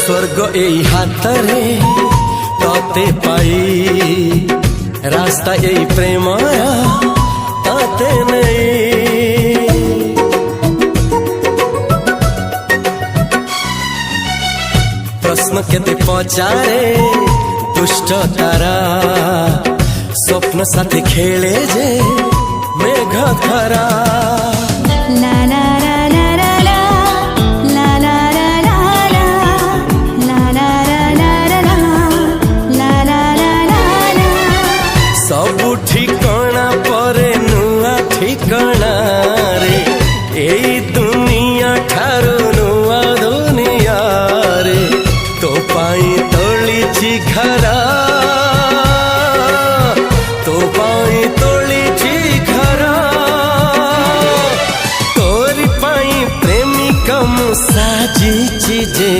स्वर्ग এই হাতরে ততে পাই রাস্তা এই প্রেম তাতে নেই प्रश्न केते पचारे दुष्ट तारा स्वप्न साथी खेले जे मेघ खरा ला ला ला ला ला ला ला ला ला ला ला ला ला ला ला सब ठिकाना परे नुआ ठिकाना रे एई दुनिया ठारू नुआ दुनिया रे तो पाई तोलिची घरा तो पाई तोलिची घरा तोरी पाई प्रेमिका मु साजिची जे